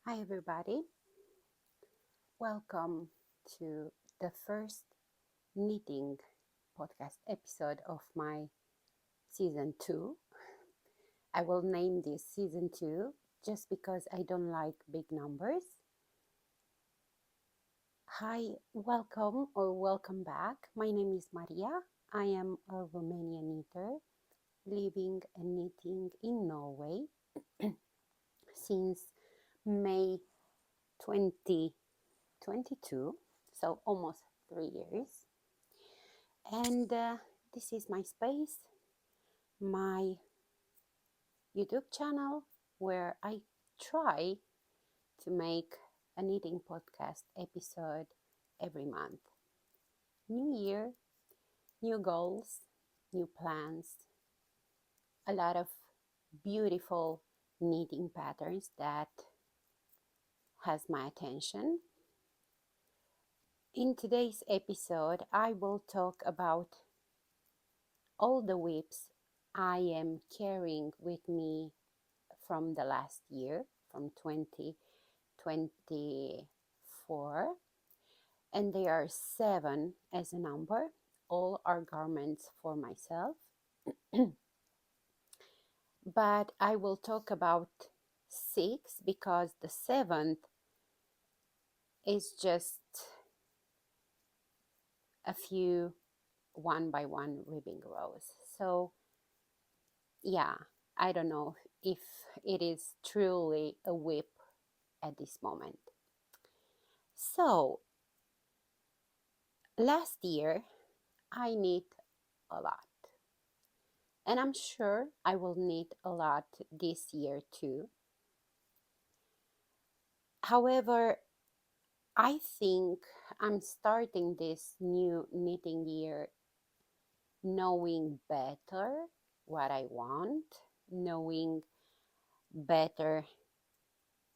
Hi, everybody. Welcome to the first knitting podcast episode of my season two. I will name this season two just because I don't like big numbers. Hi, welcome or welcome back. My name is Maria. I am a Romanian knitter living and knitting in Norway since May 2022, so almost 3 years. And this is my space, my YouTube channel, where I try to make a knitting podcast episode every month. New year, new goals, new plans, a lot of beautiful knitting patterns that has my attention. In today's episode, I will talk about all the WIPs I am carrying with me from the last year, from 2024, and they are 7 as a number. All are garments for myself, but I will talk about 6 because the 7th is just a few one by one ribbing rows. So yeah, I don't know if it is truly a WIP at this moment. So last year I knit a lot, and I'm sure I will knit a lot this year too. However, I think I'm starting this new knitting year knowing better what I want, knowing better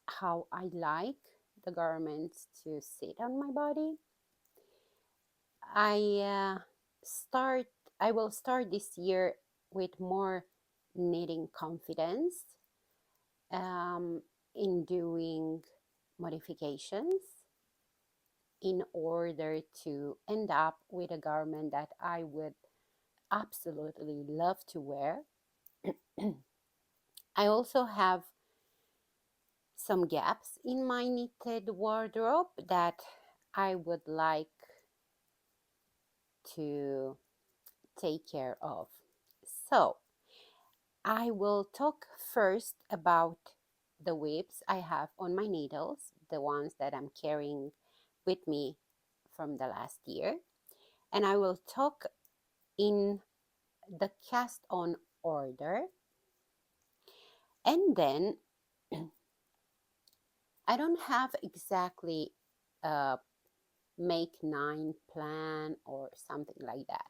how I like the garments to sit on my body. I start. I will start this year with more knitting confidence um, in doing modifications in order to end up with a garment that I would absolutely love to wear. I also have some gaps in my knitted wardrobe that I would like to take care of. So, I will talk first about the WIPs I have on my needles, the ones that I'm carrying with me from the last year. And I will talk in the cast on order. And then I don't have exactly a make 9 plan or something like that.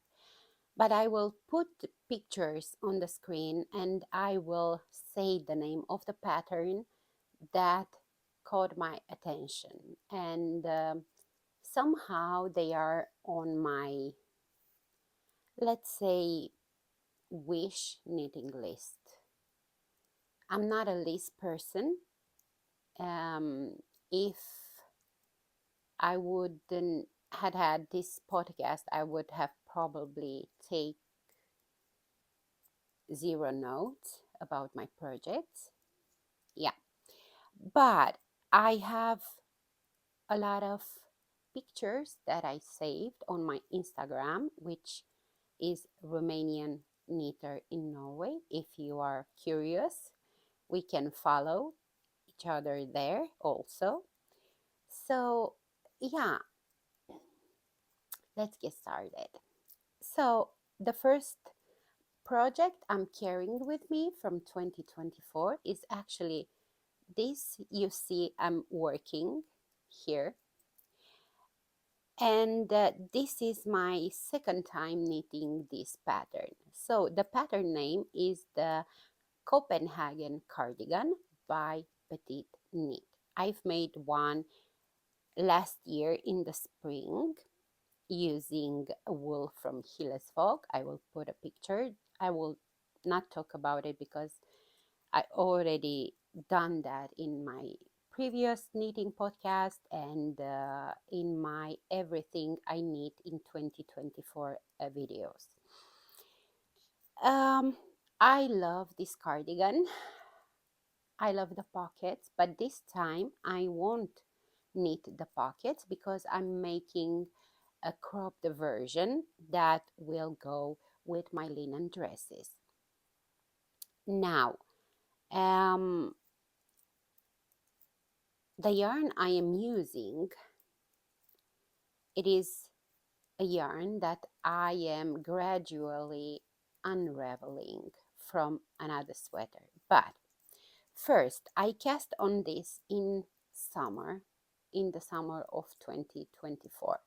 But I will put pictures on the screen and I will say the name of the pattern that caught my attention. And somehow they are on my, let's say, wish knitting list. I'm not a list person. If I wouldn't had this podcast, I would have probably take 0 notes about my projects. Yeah, but I have a lot of pictures that I saved on my Instagram, which is Romanian Knitter in Norway. If you are curious, we can follow each other there also. So, yeah, let's get started. So, the first project I'm carrying with me from 2024 is actually this you see I'm working here. And this is my second time knitting this pattern. So the pattern name is the Copenhagen cardigan by Petite Knit. I've made one last year in the spring using a wool from Hillesvåg. I will put a picture. I will not talk about it because I already done that in my previous knitting podcast and in my everything I knit in 2024 videos. I love this cardigan. I love the pockets, but this time I won't knit the pockets because I'm making a cropped version that will go with my linen dresses. Now, the yarn I am using, it is a yarn that I am gradually unraveling from another sweater. But first, I cast on this in the summer of 2024.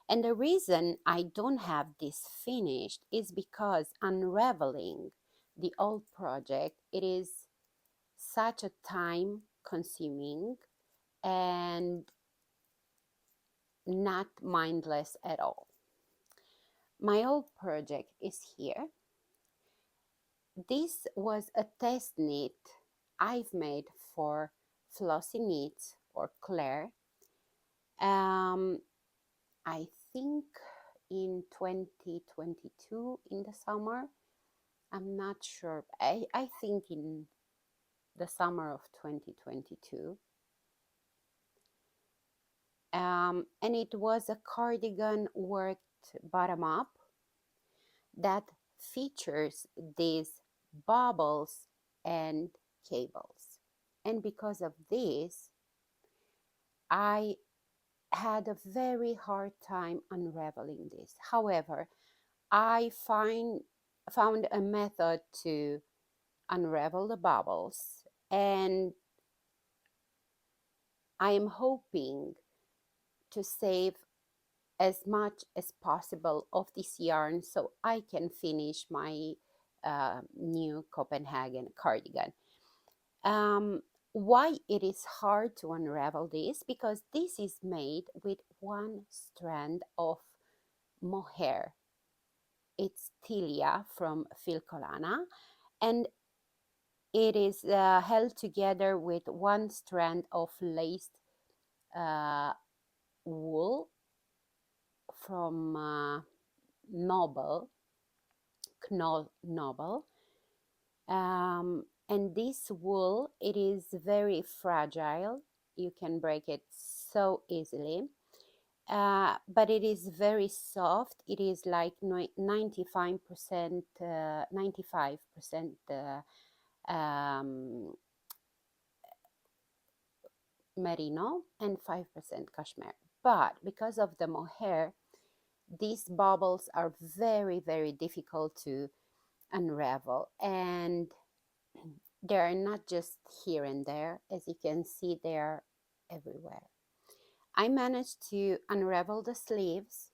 And the reason I don't have this finished is because unraveling the old project, it is such a time consuming and not mindless at all. My old project is here. This was a test knit I've made for Flossy Knits or Claire. I think in 2022 in the summer. I'm not sure. I think in the summer of 2022. And it was a cardigan worked bottom up that features these bubbles and cables. And because of this, I had a very hard time unraveling this. However, I found a method to unravel the bubbles, and I am hoping to save as much as possible of this yarn so I can finish my new Copenhagen cardigan. Why it is hard to unravel this? Because this is made with one strand of mohair. It's Tilia from Filcolana, and it is held together with one strand of laced wool from Knoll Noble. And this wool, it is very fragile. You can break it so easily. But it is very soft. It is like 95% merino and 5% cashmere. But because of the mohair, these bubbles are very, very difficult to unravel, and they are not just here and there. As you can see, they are everywhere. I managed to unravel the sleeves,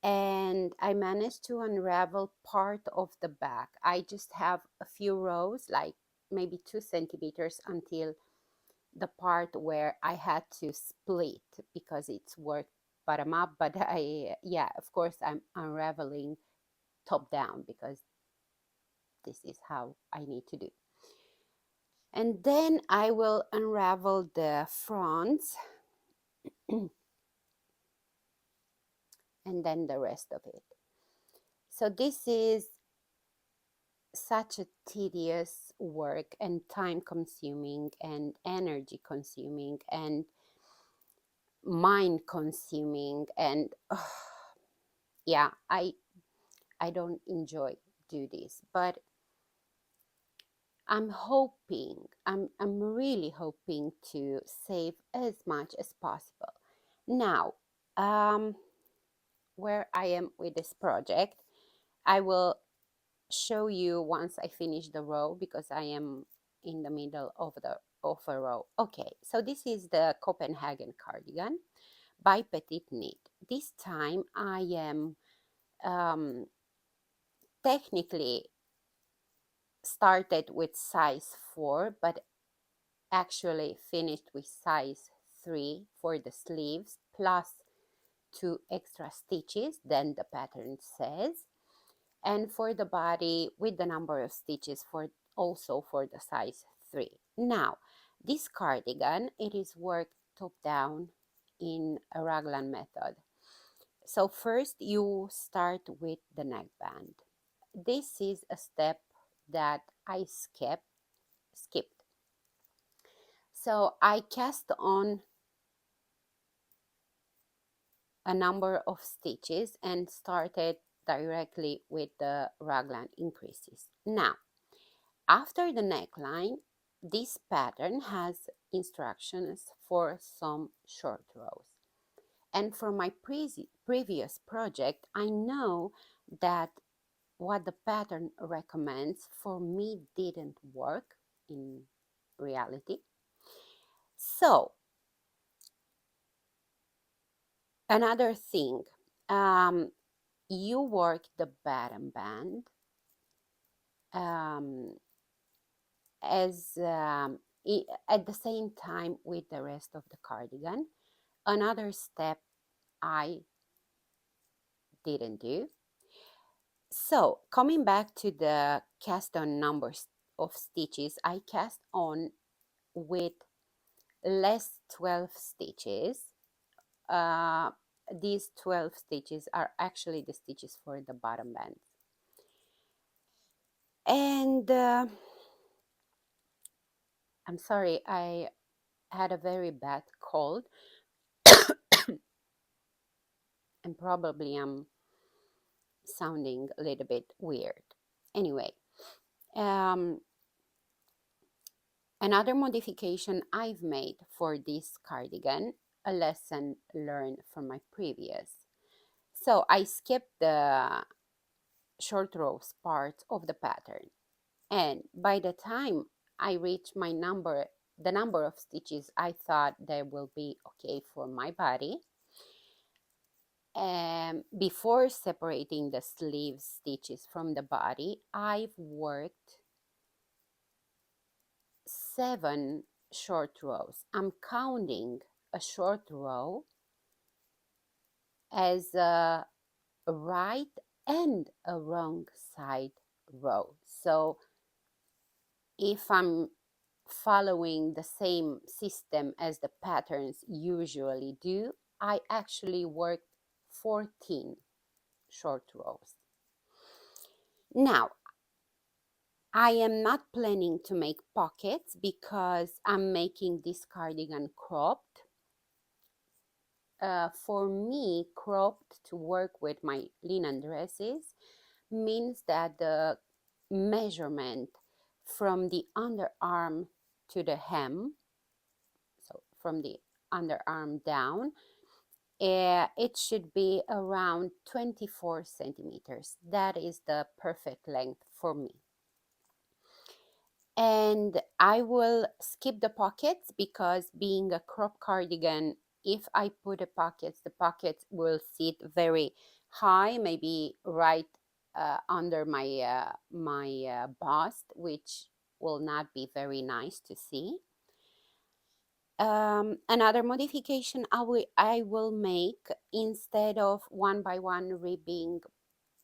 and I managed to unravel part of the back. I just have a few rows, like maybe 2 centimeters, until the part where I had to split because it's worked bottom up. But yeah, of course, I'm unraveling top down because this is how I need to do. And then I will unravel the fronts and then the rest of it. So this is such a tedious work and time consuming and energy consuming and mind consuming, and yeah, I don't enjoy do this, but I'm really hoping to save as much as possible. Now, where I am with this project, I will show you once I finish the row because I am in the middle of a row. Okay, so this is the Copenhagen cardigan by Petite Knit. This time I am technically started with size 4, but actually finished with size 3 for the sleeves plus 2 extra stitches than the pattern says, and for the body with the number of stitches for also for the size 3. Now, This cardigan, it is worked top down in a raglan method. So first you start with the neckband. This is a step that I skipped. So I cast on a number of stitches and started directly with the raglan increases. Now, after the neckline, this pattern has instructions for some short rows. And for my previous project, I know that what the pattern recommends for me didn't work in reality. So, another thing, you work the bottom band um, as at the same time with the rest of the cardigan. Another step I didn't do. So coming back to the cast on numbers of stitches, I cast on with less 12 stitches. Uh, these 12 stitches are actually the stitches for the bottom band. And I'm sorry, I had a very bad cold and probably I'm sounding a little bit weird. Anyway, um, another modification I've made for this cardigan, a lesson learned from my previous. So I skipped the short rows part of the pattern, and by the time I reached the number of stitches I thought they will be okay for my body, before separating the sleeve stitches from the body, I've worked 7 short rows. I'm counting a short row as a right and a wrong side row. So if I'm following the same system as the patterns usually do, I actually worked 14 short rows. Now, I am not planning to make pockets because I'm making this cardigan cropped. For me, cropped to work with my linen dresses means that the measurement from the underarm to the hem, so from the underarm down, it should be around 24 centimeters. That is the perfect length for me. And I will skip the pockets because being a crop cardigan, if I put the pockets will sit very high, maybe right under my bust, which will not be very nice to see. Another modification I will make, instead of one by one ribbing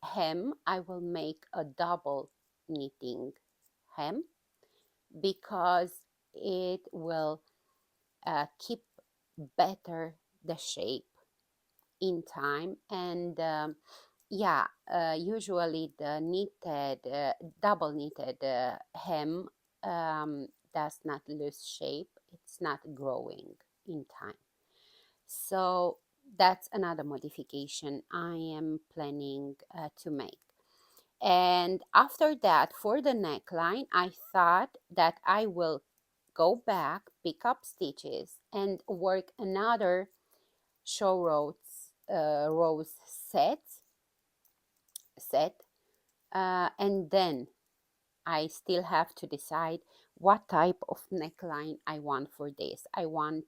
hem, I will make a double knitting hem because it will keep better the shape in time. And yeah, usually the double knitted hem does not lose shape, it's not growing in time. So that's another modification I am planning to make. And after that, for the neckline, I thought that I will go back, pick up stitches, and work another show rows set, and then I still have to decide what type of neckline I want for this. I want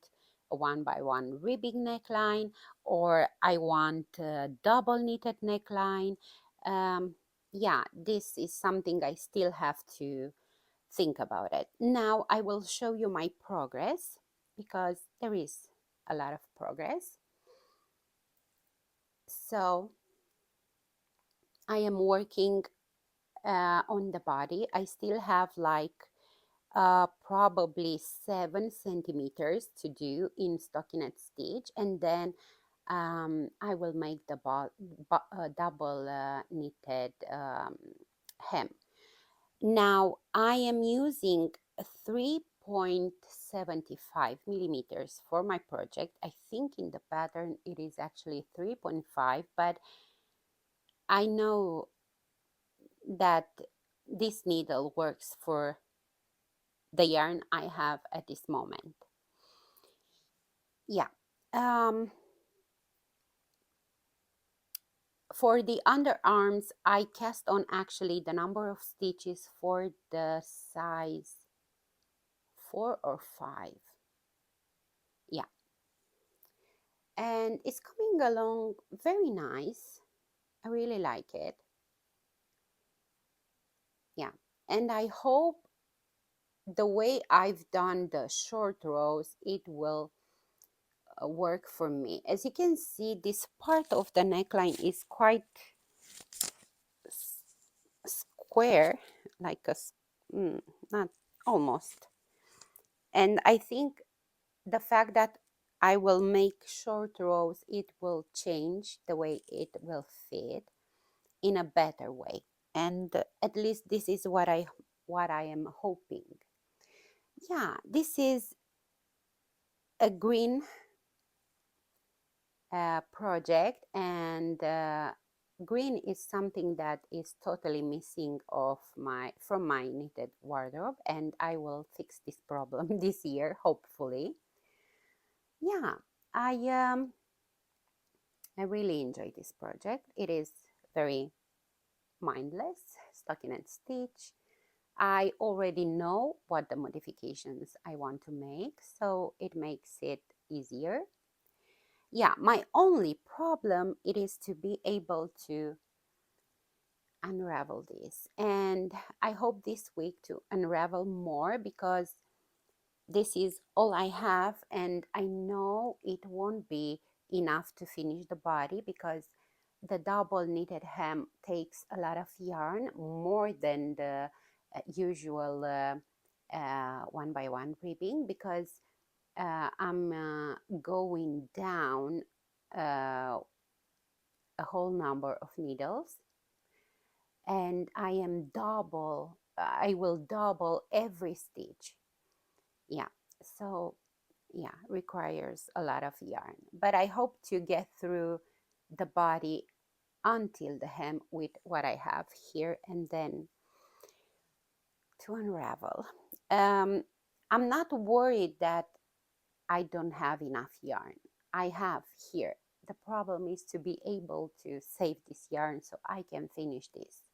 a one by one ribbing neckline, or I want a double knitted neckline. Um, yeah, this is something I still have to think about it. Now I will show you my progress because there is a lot of progress. So I am working on the body. I still have like probably 7 centimeters to do in stockinette stitch, and then I will make the double knitted hem. Now I am using 3.75 millimeters for my project. I think in the pattern it is actually 3.5, but I know that this needle works for the yarn I have at this moment. Yeah. Um, for the underarms, I cast on actually the number of stitches for the size 4 or 5. Yeah. And it's coming along very nice. I really like it. Yeah. And I hope the way I've done the short rows, it will work for me. As you can see, this part of the neckline is quite square, like not almost. And I think the fact that I will make short rows, it will change the way it will fit in a better way. And at least this is what I am hoping. Yeah, this is a green project, and green is something that is totally missing from my knitted wardrobe, and I will fix this problem this year, hopefully. Yeah, I um I really enjoy this project. It is very mindless, stockinette stitch. I already know what the modifications I want to make, so it makes it easier. Yeah, my only problem it is to be able to unravel this, and I hope this week to unravel more, because this is all I have, and I know it won't be enough to finish the body, because the double knitted hem takes a lot of yarn, more than the usual one by one ribbing, because I'm going down uh, a whole number of needles, and I will double every stitch. Yeah, so yeah, requires a lot of yarn, but I hope to get through the body until the hem with what I have here, and then to unravel. um, I'm not worried that I don't have enough yarn. I have here. The problem is to be able to save this yarn so I can finish this.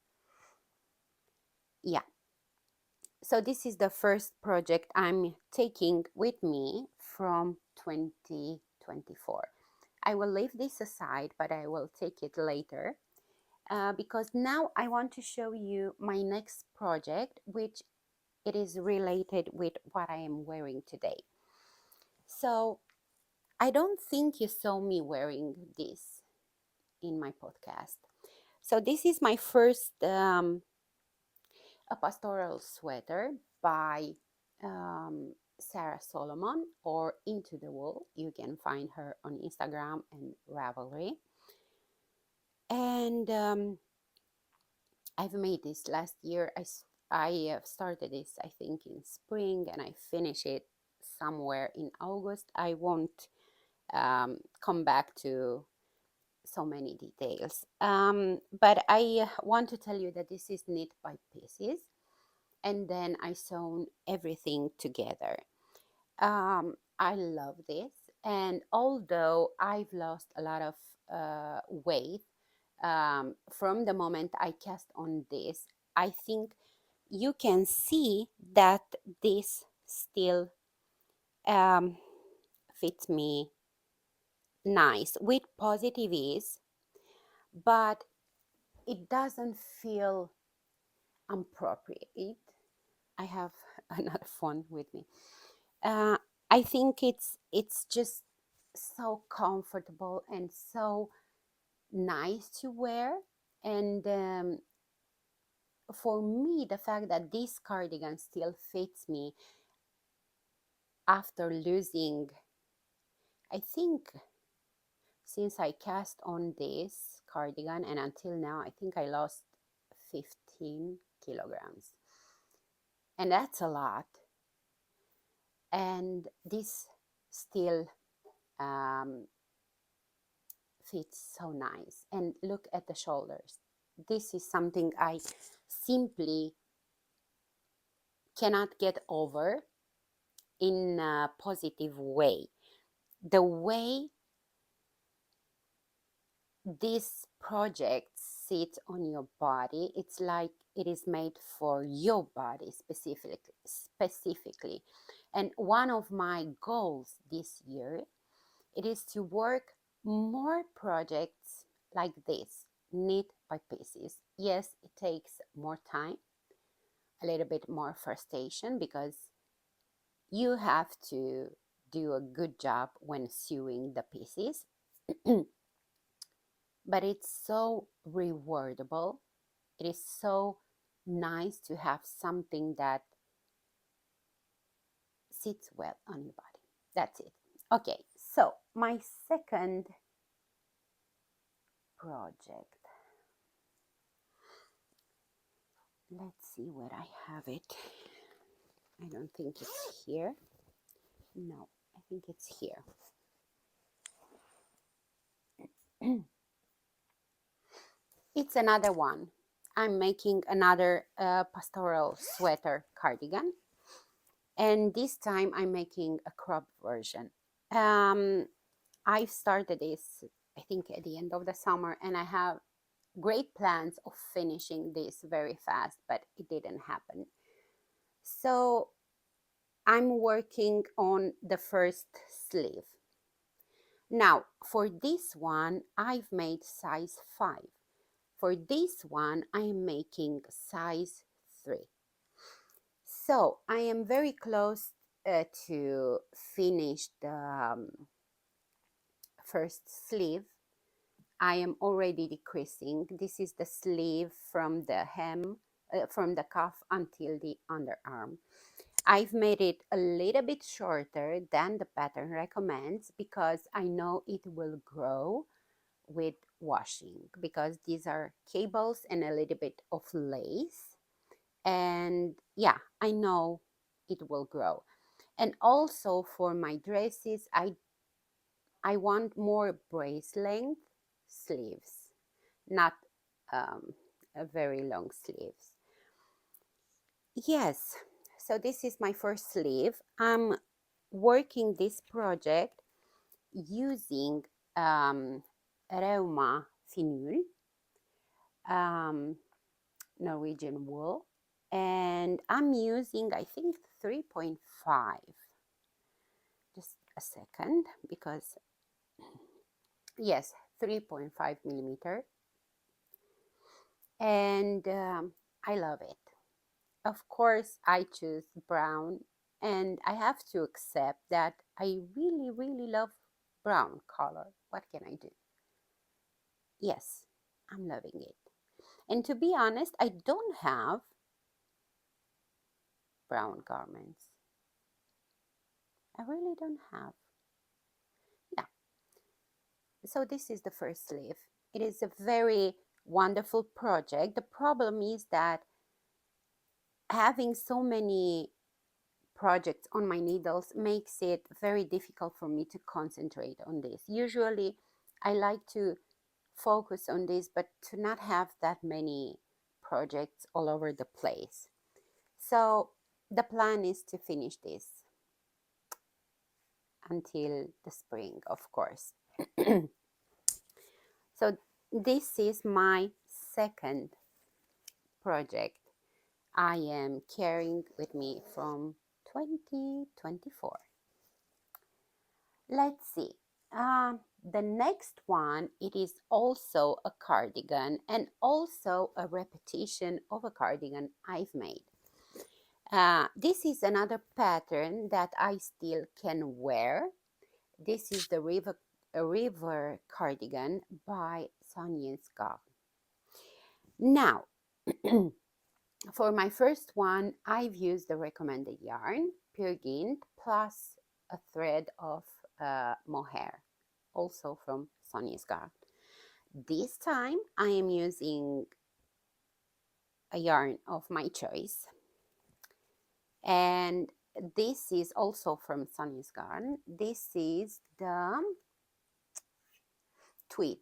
Yeah, so this is the first project I'm taking with me from 2024. I will leave this aside, but I will take it later, because now I want to show you my next project, which it is related with what I am wearing today. So I don't think you saw me wearing this in my podcast. So this is my first a pastoral sweater by Sarah Solomon, or Into the Wool. You can find her on Instagram and Ravelry. And I've made this last year. I started this, I think, in spring, and I finished it somewhere in August. I won't come back to so many details. But I want to tell you that this is knit by pieces, and then I sewn everything together. I love this, and although I've lost a lot of weight from the moment I cast on this, I think you can see that this still um, fits me nice with positive ease, but it doesn't feel appropriate. I have another phone with me. Uh, I think it's just so comfortable and so nice to wear, and for me, the fact that this cardigan still fits me after losing, I think, since I cast on this cardigan and until now, I think I lost 15 kilograms. And that's a lot. And this still um, fits so nice. And look at the shoulders. This is something I simply cannot get over in a positive way. The way this project sits on your body, it's like it is made for your body specifically. And one of my goals this year, it is to work more projects like this, knit by pieces. Yes, it takes more time, a little bit more frustration, because you have to do a good job when sewing the pieces. But it's so rewardable. It is so nice to have something that sits well on your body. That's it. Okay, so my second project. Let's see where I have it. I don't think it's here. No, I think it's here. It's another one. I'm making another pastoral sweater cardigan. And this time I'm making a crop version. Um, I started this, I think, at the end of the summer, and I have great plans of finishing this very fast, but it didn't happen. So I'm working on the first sleeve. Now, for this one, I've made size 5. For this one, I am making size 3. So I am very close to finish the first sleeve. I am already decreasing. This is the sleeve from the hem, from the cuff until the underarm. I've made it a little bit shorter than the pattern recommends because I know it will grow with washing, because these are cables and a little bit of lace. And yeah, I know it will grow. And also for my dresses, I want more brace length sleeves, not a very long sleeves. Yes, so this is my first sleeve. I'm working this project using Reuma Finul, um, Norwegian wool, and I'm using, I think, 3.5. Just a second, because yes, 3.5 millimeter, and I love it. Of course, I choose brown, and I have to accept that I really, really love brown color. What can I do? Yes, I'm loving it. And to be honest, I don't have brown garments. I really don't have. Yeah. So this is the first sleeve. It is a very wonderful project. The problem is that having so many projects on my needles makes it very difficult for me to concentrate on this. Usually I like to focus on this, but to not have that many projects all over the place. So the plan is to finish this until the spring, of course. So this is my second project I am carrying with me from 2024. Let's see. The next one, it is also a cardigan and also a repetition of a cardigan I've made. This is another pattern that I still can wear. This is the river cardigan by Sonia Scar. Now, For my first one, I've used the recommended yarn, Pure Gint, plus a thread of mohair, also from Sonia's Garden. This time, I am using a yarn of my choice, and this is also from Sonia's Garden. This is the Tweed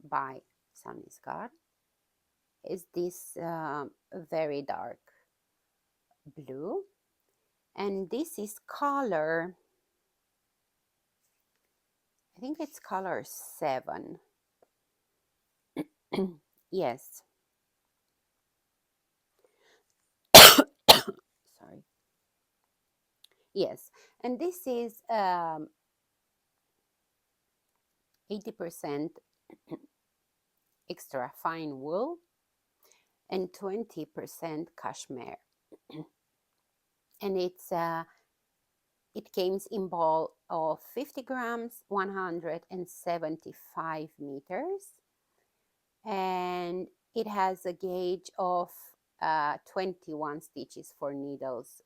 by Sonia's Garden. Is this very dark blue, and this is color, I think it's color 7. Yes. Sorry. Yes. And this is 80% extra fine wool and 20% cashmere. And it comes in ball of 50 grams, 175 meters. And it has a gauge of 21 stitches for needles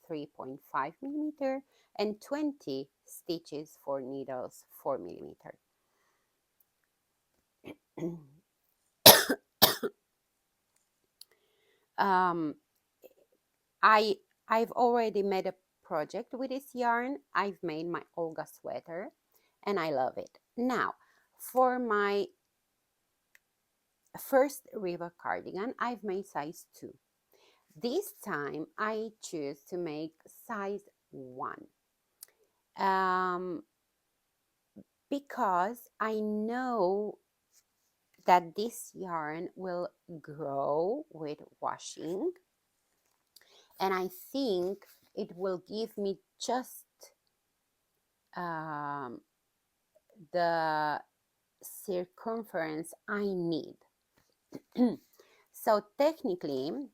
3.5 millimeter and 20 stitches for needles 4 millimeter. um, I've already made a project with this yarn. I've made my Olga sweater and I love it. Now, for my first river cardigan, I've made size 2. This time I choose to make size 1 because I know that this yarn will grow with washing, and I think it will give me just the circumference I need. So technically,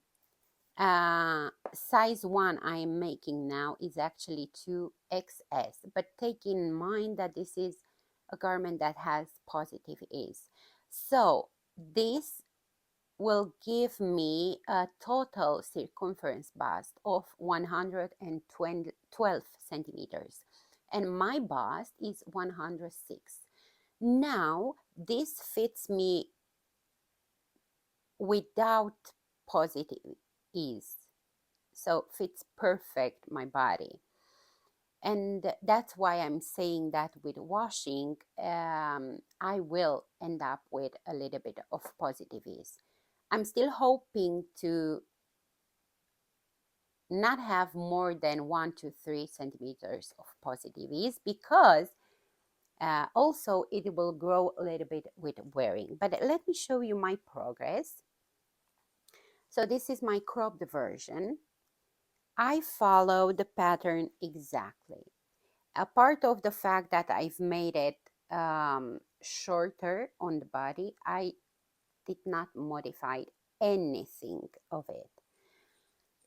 size 1 I am making now is actually 2XS, but take in mind that this is a garment that has positive ease. So this will give me a total circumference bust of 112 centimeters, and my bust is 106. Now this fits me without positive ease, so fits perfect my body. And that's why I'm saying that with washing, I will end up with a little bit of positive ease. I'm still hoping to not have more than 1 to 3 centimeters of positive ease, because also it will grow a little bit with wearing. But let me show you my progress. So this is my cropped version. I follow the pattern exactly. A part of the fact that I've made it shorter on the body, I did not modify anything of it.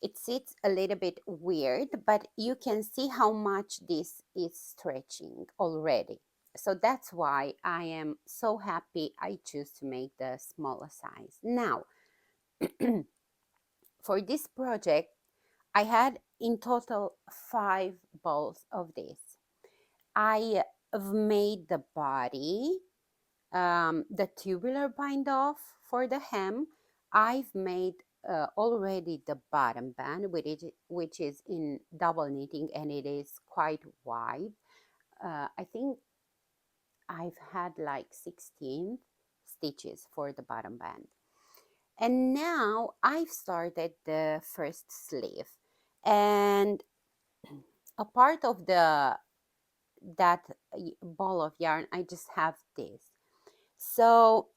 It sits a little bit weird, but you can see how much this is stretching already. So that's why I am so happy I choose to make the smaller size. Now, for this project, I had in total 5 balls of this. I have made the body, the tubular bind off for the hem. I've made already the bottom band, which is in double knitting, and it is quite wide. I think I've had like 16 stitches for the bottom band. And now I've started the first sleeve, and a part of that ball of yarn, I just have this. So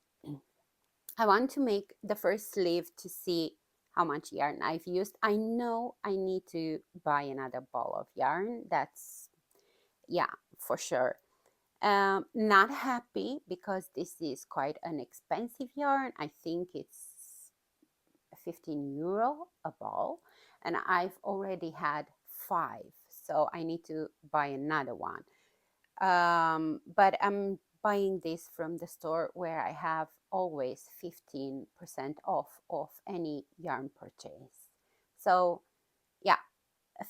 I want to make the first sleeve to see how much yarn I've used. I know I need to buy another ball of yarn. That's, yeah, for sure. Not happy because this is quite an expensive yarn. I think it's 15 euro a ball, and I've already had 5, so I need to buy another one. But I'm buying this from the store where I have always 15% off of any yarn purchase. So yeah,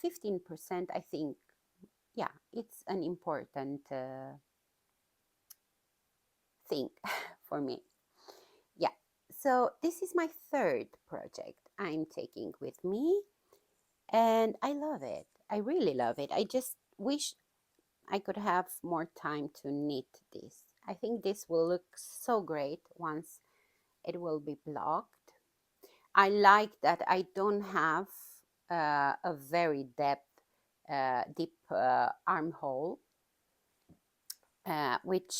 15%, I think, yeah, it's an important thing for me. Yeah, so this is my third project I'm taking with me, and I love it. I really love it. I just wish I could have more time to knit this. I think this will look so great once it will be blocked. I like that I don't have a very deep armhole, which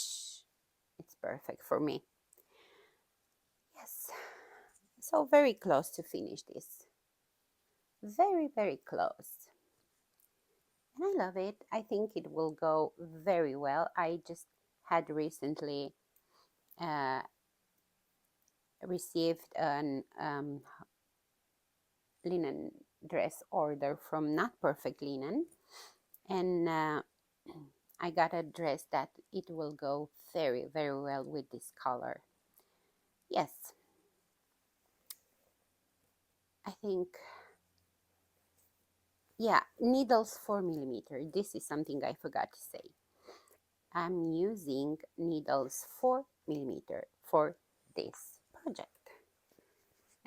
it's perfect for me. Yes, so very close to finish this. Very, very close. And I love it. I think it will go very well. I just had recently uh, received an linen dress order from Not Perfect Linen, and I got a dress that it will go very, very well with this color. Yes, I think, yeah, needles 4 millimeter. This is something I forgot to say. I'm using needles 4 millimeter for this project,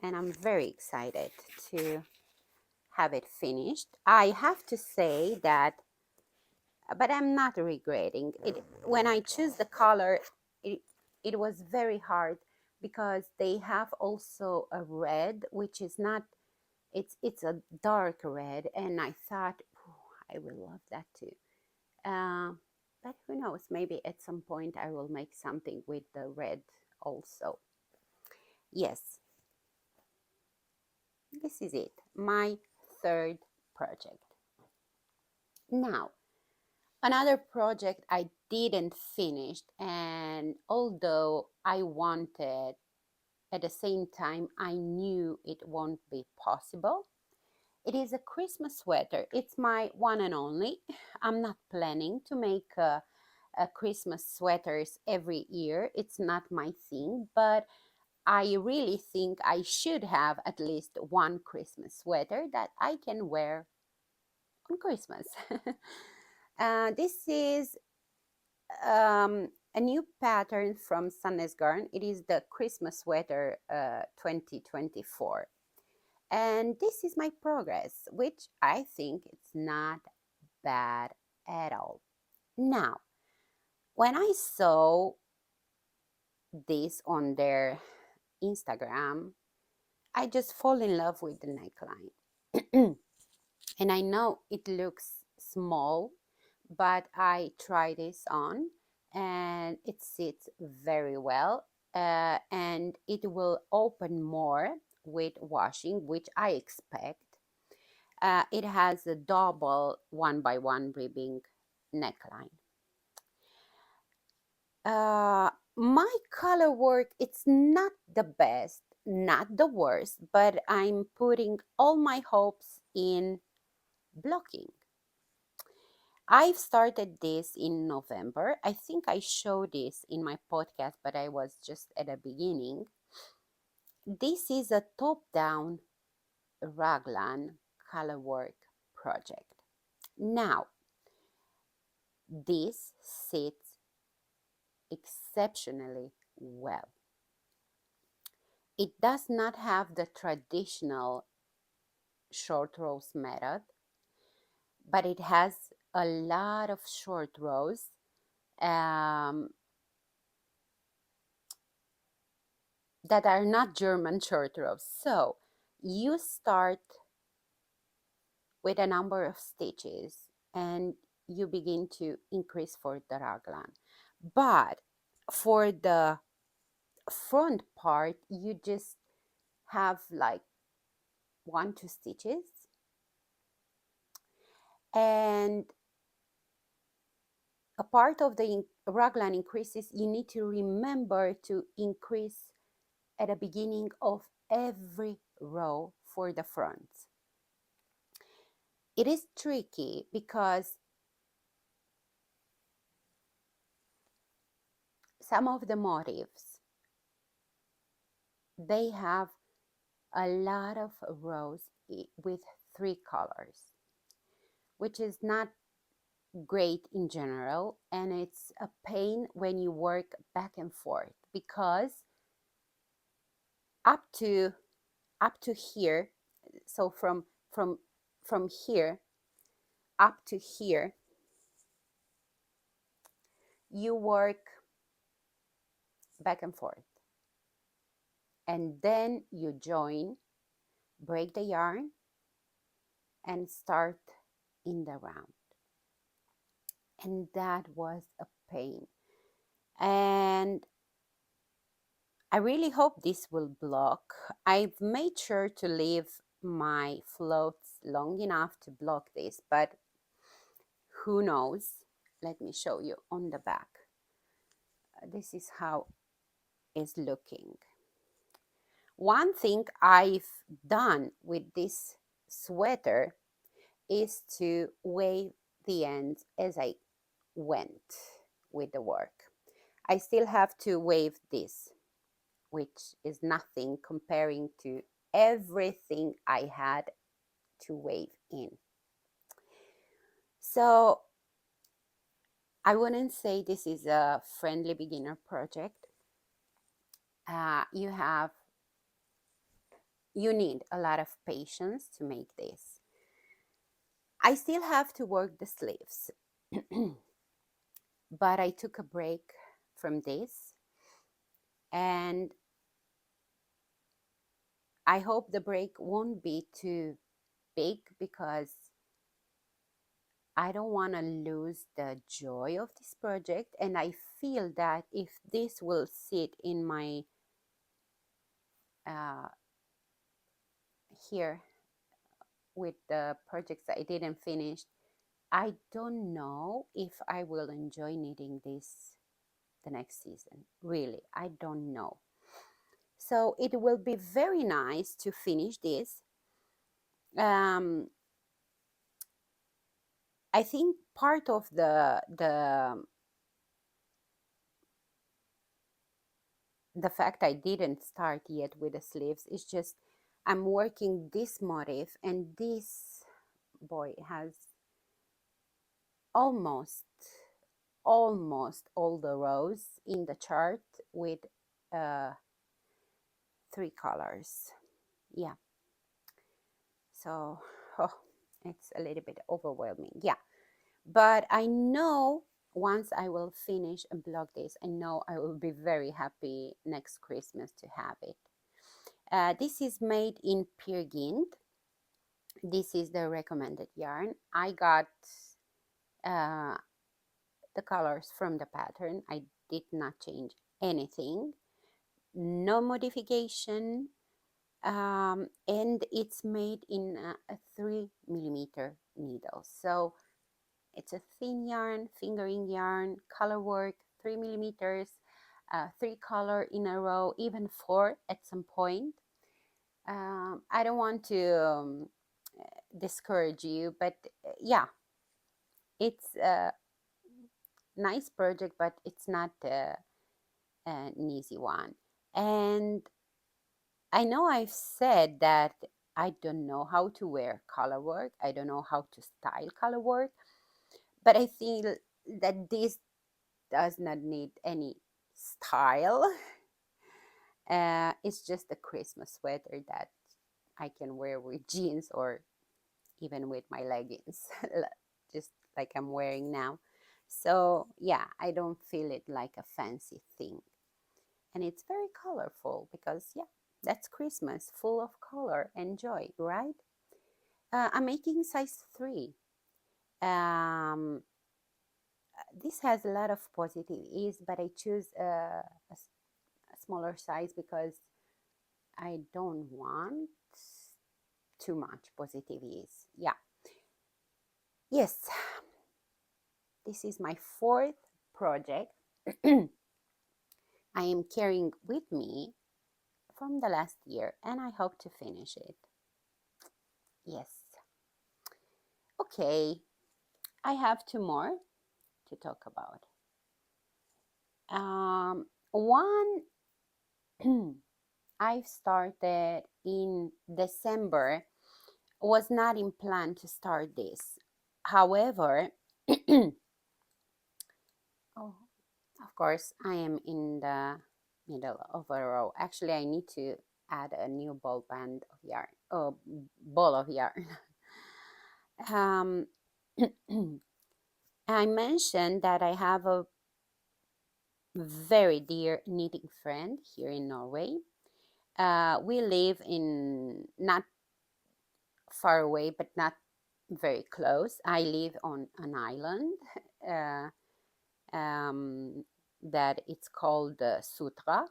and I'm very excited to have it finished. I have to say that, but I'm not regretting it. When I choose the color, it, it was very hard because they have also a red, which is not, it's a dark red, and I thought, I will love that too. But who knows, maybe at some point I will make something with the red also. Yes, this is it, my third project. Now, another project I didn't finish, and although I wanted, at the same time I knew it won't be possible. It is a Christmas sweater. It's my one and only. I'm not planning to make Christmas sweaters every year. It's not my thing, but I really think I should have at least one Christmas sweater that I can wear on Christmas. This is a new pattern from Sandnes Garn. It is the Christmas sweater 2024. And this is my progress, which I think it's not bad at all. Now, when I saw this on their Instagram, I just fall in love with the neckline. And I know it looks small, but I try this on and it sits very well. And it will open more with washing, which I expect. It has a double 1x1 ribbing neckline. My color work, it's not the best, not the worst, but I'm putting all my hopes in blocking. I've started this in November. I think I showed this in my podcast, but I was just at the beginning. This is a top-down raglan color work project. Now, this sits exceptionally well. It does not have the traditional short rows method, but it has a lot of short rows that are not German short rows. So you start with a number of stitches and you begin to increase for the raglan. But for the front part, you just have like 1-2 stitches, and a part of the raglan increases, you need to remember to increase at the beginning of every row for the front. It is tricky because some of the motifs, they have a lot of rows with 3 colors, which is not great in general, and it's a pain when you work back and forth, because up to here, so from here up to here, you work back and forth, and then you join, break the yarn, and start in the round. And that was a pain. And I really hope this will block. I've made sure to leave my floats long enough to block this, but who knows? Let me show you on the back. This is how it's looking. One thing I've done with this sweater is to wave the ends as I went with the work. I still have to wave this, which is nothing comparing to everything I had to wave in. So I wouldn't say this is a friendly beginner project. You need a lot of patience to make this. I still have to work the sleeves, but I took a break from this, and I hope the break won't be too big, because I don't want to lose the joy of this project. And I feel that if this will sit in my here with the projects that I didn't finish, I don't know if I will enjoy knitting this the next season. Really, I don't know. So it will be very nice to finish this. I think part of the fact I didn't start yet with the sleeves is just I'm working this motif, and this boy has almost all the rows in the chart with uh, 3 colors. Yeah. So it's a little bit overwhelming. Yeah. But I know once I will finish and block this, I know I will be very happy next Christmas to have it. This is made in Peer Gynt. This is the recommended yarn. I got uh, the colors from the pattern. I did not change anything. No modification. And it's made in a 3mm needle. So it's a thin yarn, fingering yarn, color work, 3mm, 3 color in a row, even 4 at some point. I don't want to discourage you, but yeah, it's a nice project, but it's not an easy one. And I know I've said that I don't know how to wear color work. I don't know how to style color work, but I feel that this does not need any style. It's just a Christmas sweater that I can wear with jeans or even with my leggings, just like I'm wearing now. So yeah, I don't feel it like a fancy thing. And it's very colorful because, yeah, that's Christmas, full of color and joy, right? I'm making size 3. Um, this has a lot of positive ease, but I choose a smaller size because I don't want too much positive ease. Yeah. Yes, this is my 4th project I am carrying with me from the last year, and I hope to finish it. Yes. Okay, I have 2 more to talk about. One I've started in December, was not in plan to start this. However, oh, of course, I am in the middle of a row. Actually, I need to add a new ball band of yarn, ball of yarn. um, I mentioned that I have a very dear knitting friend here in Norway. We live in not far away, but not very close. I live on an island uh, um, that it's called Sutra,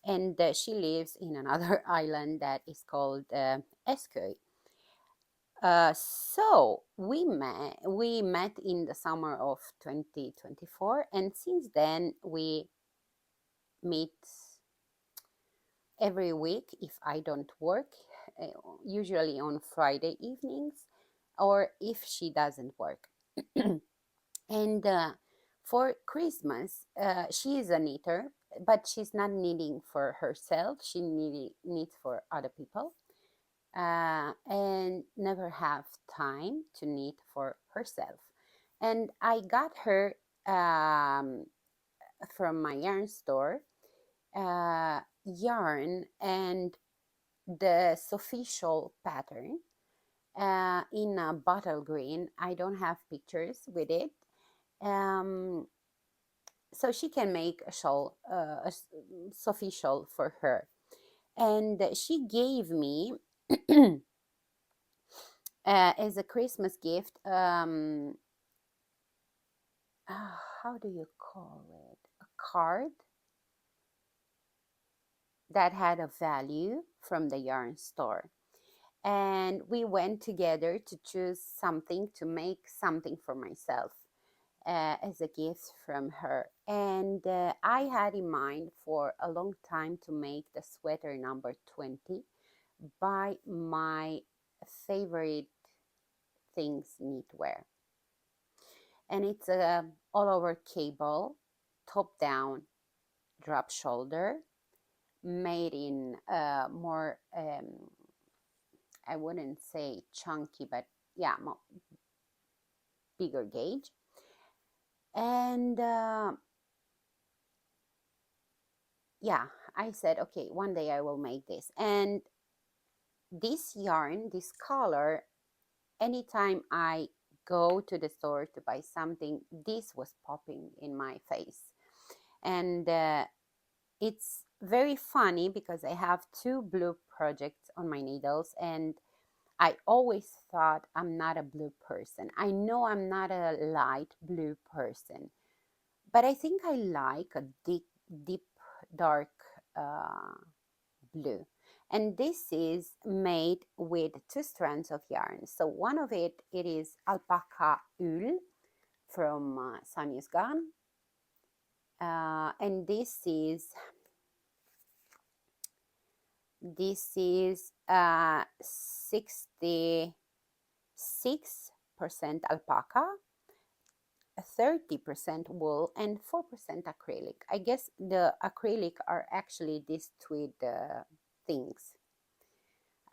and she lives in another island that is called Eskøy. So we met in the summer of 2024, and since then we meet every week if I don't work, uh, usually on Friday evenings, or if she doesn't work. And for Christmas, she is a knitter, but she's not knitting for herself. She knits for other people, and never have time to knit for herself. And I got her um, from my yarn store yarn and the official pattern in a bottle green. I don't have pictures with it. Um, so she can make a shawl, Sophie shawl for her. And she gave me, as a Christmas gift, how do you call it? A card that had a value from the yarn store. And we went together to choose something, to make something for myself as a gift from her. And I had in mind for a long time to make the sweater number 20 by my favorite things knitwear. And it's a all over cable, top down, drop shoulder, made in more, I wouldn't say chunky, but yeah, bigger gauge. And yeah, I said, okay, one day I will make this. And this yarn, this color, anytime I go to the store to buy something, this was popping in my face. And it's very funny because I have two blue projects on my needles, and I always thought I'm not a blue person. I know I'm not a light blue person, but I think I like a deep, dark blue. And this is made with two strands of yarn. So one of it is alpaca wool from Samius Garn. And this is 66% alpaca, 30% wool, and 4% acrylic. I guess the acrylic are actually these tweed things,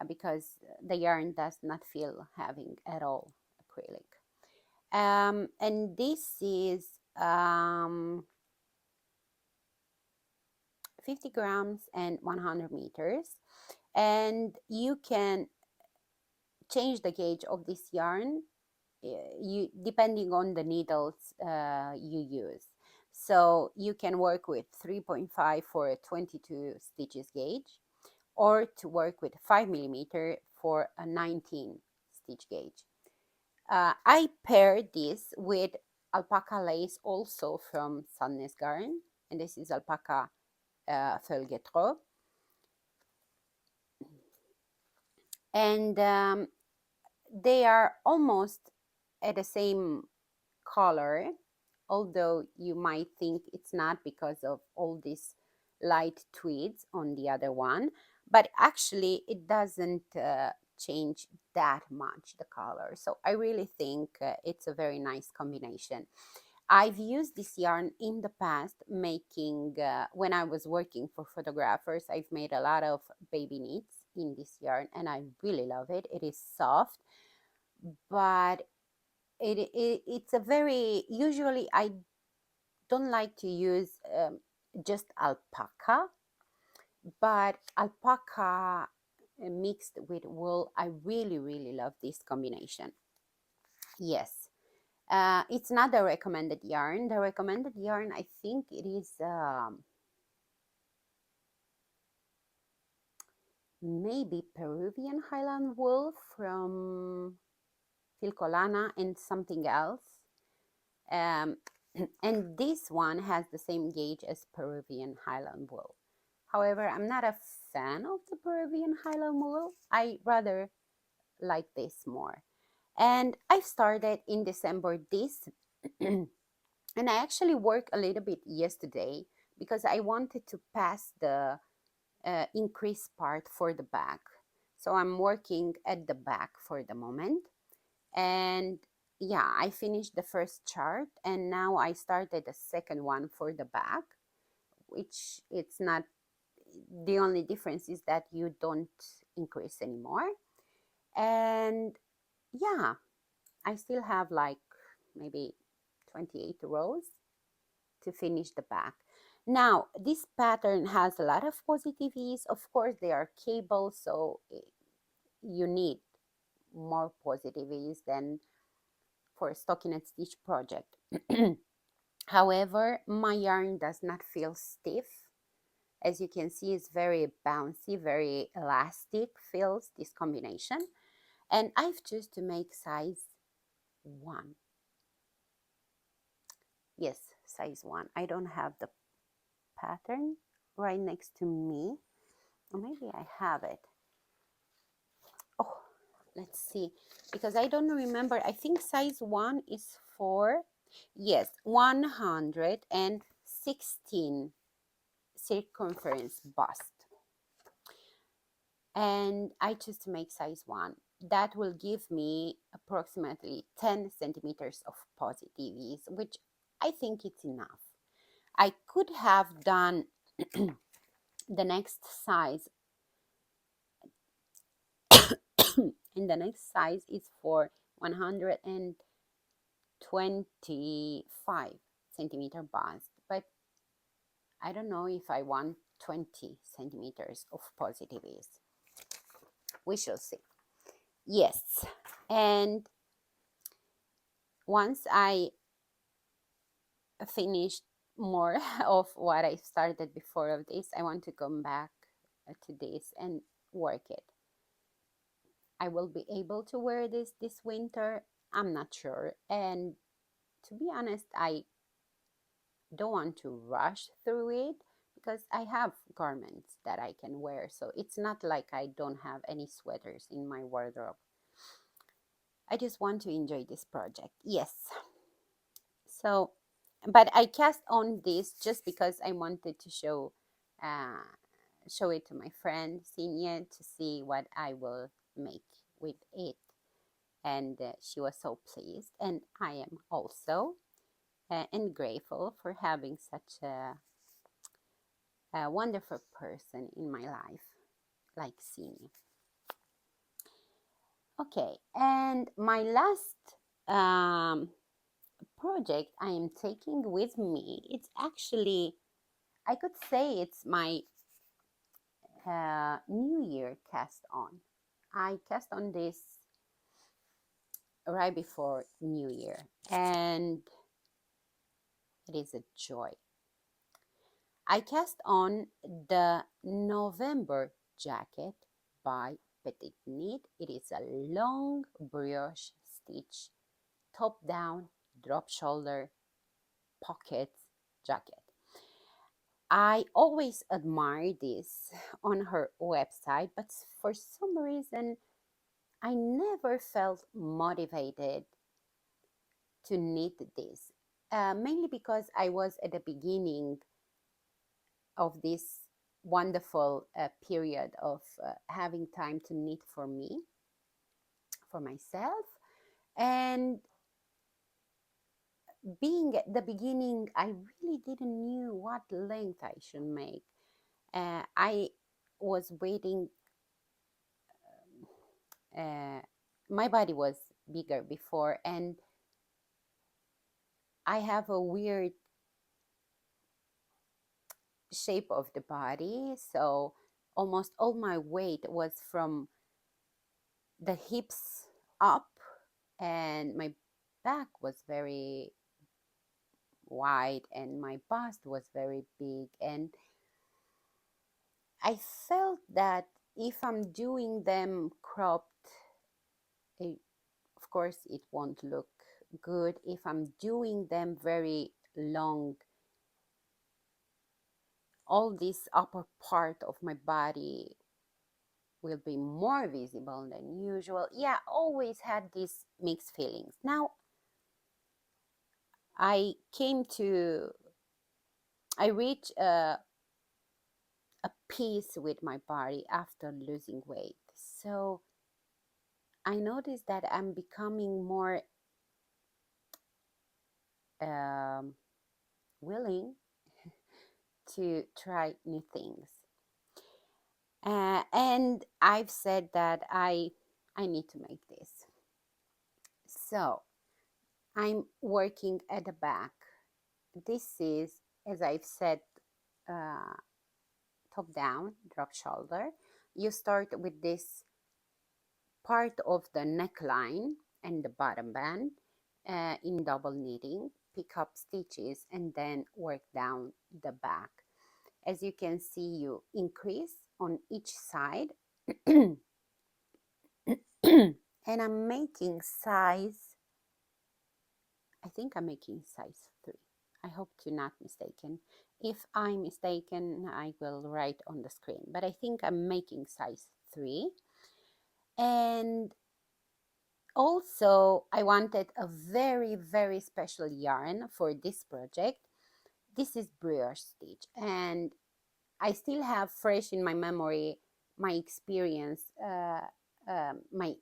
because the yarn does not feel having at all acrylic. And this is 50 grams and 100 meters. And you can change the gauge of this yarn you depending on the needles you use. So you can work with 3.5 for a 22 stitches gauge, or to work with 5 millimeter for a 19 stitch gauge. I paired this with alpaca lace also from Sandnes Garn, and this is alpaca Følgetråd. And they are almost at the same color, although you might think it's not because of all these light tweeds on the other one. But actually, it doesn't change that much the color. So I really think it's a very nice combination. I've used this yarn in the past making, when I was working for photographers, I've made a lot of baby knits in this yarn and I really love it. It is soft, but it's a very, usually I don't like to use just alpaca, but alpaca mixed with wool, I really, really love this combination. Yes. It's not the recommended yarn. The recommended yarn, I think it is maybe Peruvian Highland wool from Filcolana and something else. Um, and this one has the same gauge as Peruvian Highland wool. However, I'm not a fan of the Peruvian Highland wool. I rather like this more. And I've started in December this. And I actually worked a little bit yesterday because I wanted to pass the increase part for the back. So I'm working at the back for the moment. And yeah, I finished the first chart and now I started the second one for the back, which it's not, the only difference is that you don't increase anymore. And yeah, I still have like maybe 28 rows to finish the back. Now, this pattern has a lot of positive ease. Of course, they are cables, so you need more positive ease than for a stockinette stitch project. However, my yarn does not feel stiff. As you can see, it's very bouncy, very elastic, feels this combination. And I've chosen to make size 1. Yes, size 1. I don't have the pattern right next to me. Or maybe I have it. Oh, let's see. Because I don't remember. I think size 1 is for, yes, 116 circumference bust. And I choose to make size 1. That will give me approximately 10 centimeters of positive ease, which I think it's enough. I could have done the next size, and the next size is for 125 centimeter bust, but I don't know if I want 20 centimeters of positive ease. We shall see. Yes, and once I finished more of what I started before of this, I want to come back to this and work it. I will be able to wear this winter. I'm not sure. And to be honest, I don't want to rush through it because I have garments that I can wear. So it's not like I don't have any sweaters in my wardrobe. I just want to enjoy this project. Yes. So, but I cast on this just because I wanted to uh, show it to my friend Sinia to see what I will make with it. And she was so pleased, and I am also and grateful for having such a wonderful person in my life like Sini. Okay, and my last project I am taking with me, it's actually, I could say it's my New Year cast on. I cast on this right before New Year, and it is a joy. I cast on the November jacket by Petit Knit. It is a long brioche stitch, top down, drop shoulder, pockets jacket. I always admire this on her website, but for some reason, I never felt motivated to knit this. Mainly because I was at the beginning of this wonderful period of having time to knit for me, for myself. And being at the beginning, I really didn't knew what length I should make. I was waiting. Uh, my body was bigger before, and I have a weird shape of the body. So almost all my weight was from the hips up, and my back was very wide, and my bust was very big. And I felt that if I'm doing them cropped, it, of course, it won't look good. If I'm doing them very long, all this upper part of my body will be more visible than usual. Yeah, always had these mixed feelings. Now, I came to, I reached a peace with my body after losing weight. So I noticed that I'm becoming more um, willing to try new things. And I've said that I need to make this. So I'm working at the back. This is, as I've said, uh, top down, drop shoulder. You start with this part of the neckline and the bottom band in double knitting, pick up stitches, and then work down the back. As you can see, you increase on each side. And I'm making size, I think I'm making size 3. I hope to not mistaken. If I'm mistaken, I will write on the screen, but I think I'm making size 3. And also, I wanted a very, very special yarn for this project. This is brioche stitch, and I still have fresh in my memory my experience, my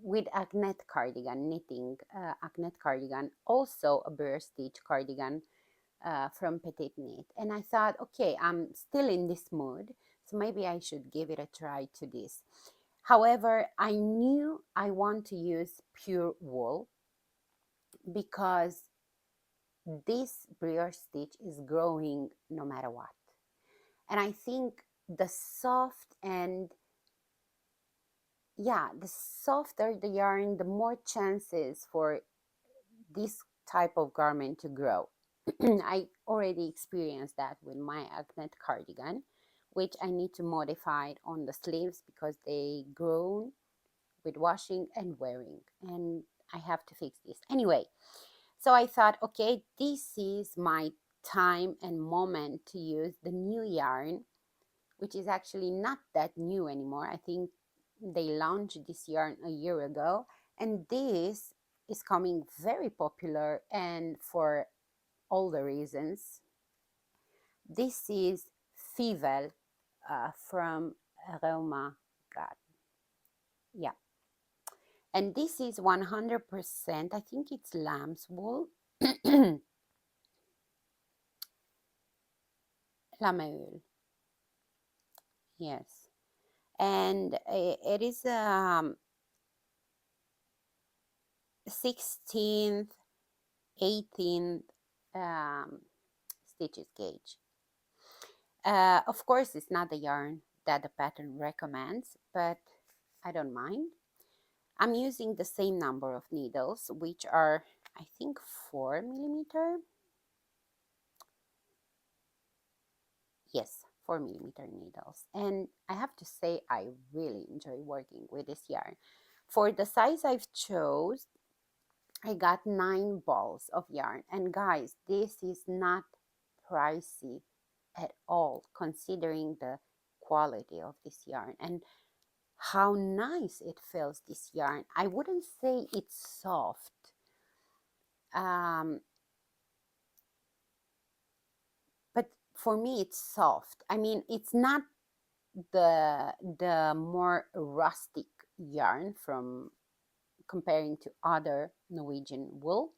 with Agnet cardigan, knitting Agnet cardigan, also a burr stitch cardigan from Petite Knit. And I thought, okay, I'm still in this mood, so maybe I should give it a try to this. However, I knew I want to use pure wool because this brioche stitch is growing no matter what. And I think the soft and yeah, the softer the yarn, the more chances for this type of garment to grow. I already experienced that with my Agnet cardigan, which I need to modify on the sleeves because they grown with washing and wearing, and I have to fix this. Anyway, so I thought, okay, this is my time and moment to use the new yarn, which is actually not that new anymore. I think they launched this yarn a year ago, and this is coming very popular and for all the reasons. This is Fivel from Reuma God. Yeah. And this is 100%, I think it's lamb's wool. Lameul. Yes. And it is 16th, 18th stitches gauge. Of course, it's not the yarn that the pattern recommends, but I don't mind. I'm using the same number of needles, which are, I think, 4 millimeter. Yes, 4 millimeter needles. And I have to say, I really enjoy working with this yarn. For the size I've chose, I got 9 balls of yarn. And guys, this is not pricey at all, considering the quality of this yarn and how nice it feels, this yarn. I wouldn't say it's soft. Um, but for me, it's soft. I mean, it's not the more rustic yarn from comparing to other Norwegian wool.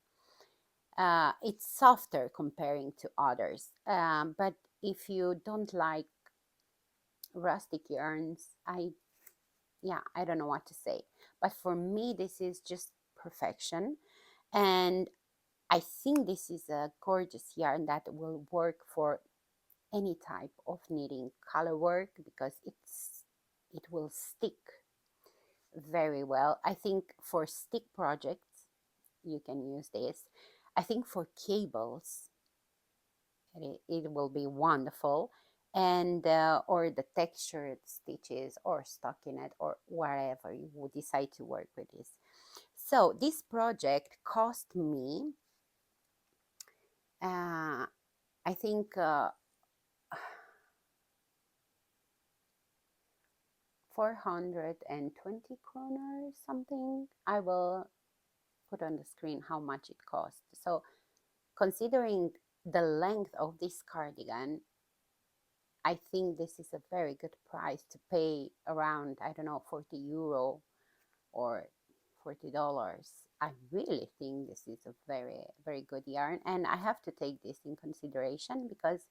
It's softer comparing to others. But if you don't like rustic yarns, I don't know what to say. But for me, this is just perfection. And I think this is a gorgeous yarn that will work for any type of knitting color work because it will stick very well. I think for stick projects, you can use this. I think for cables, it will be wonderful. And or the textured stitches or stockinette or whatever you would decide to work with this. So this project cost me, I think, 420 kroner something. I will put on the screen how much it cost. So considering the length of this cardigan, I think this is a very good price to pay, around, I don't know, 40 euro or $40. I really think this is a very, very good yarn. And I have to take this in consideration because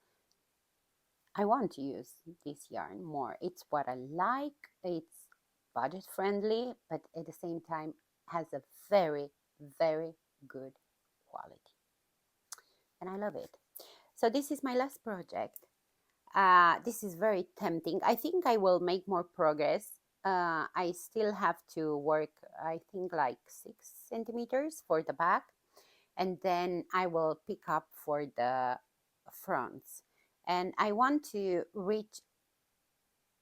I want to use this yarn more. It's what I like. It's budget friendly, but at the same time has a very, very good quality. And I love it. So this is my last project. This is very tempting. I think I will make more progress. I still have to work, I think, like 6 centimeters for the back, and then I will pick up for the fronts. And I want to reach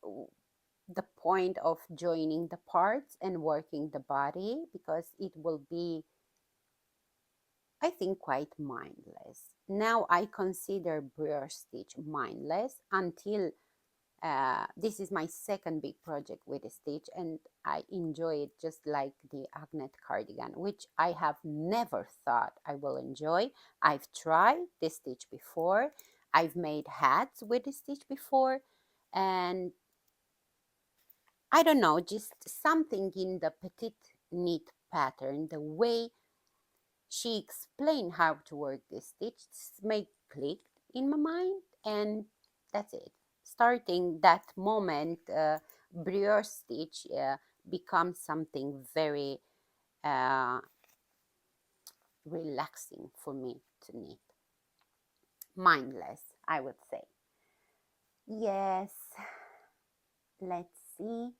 the point of joining the parts and working the body because it will be, I think, quite mindless. Now I consider brioche stitch mindless until this is my second big project with a stitch, and I enjoy it just like the Agnet cardigan, which I have never thought I will enjoy. I've tried this stitch before. I've made hats with this stitch before, and I don't know, just something in the petite knit pattern, the way she explained how to work this stitch made click in my mind, and that's it. Starting that moment, brioche stitch becomes something very uh, relaxing for me to knit. Mindless, I would say. Yes, let's see.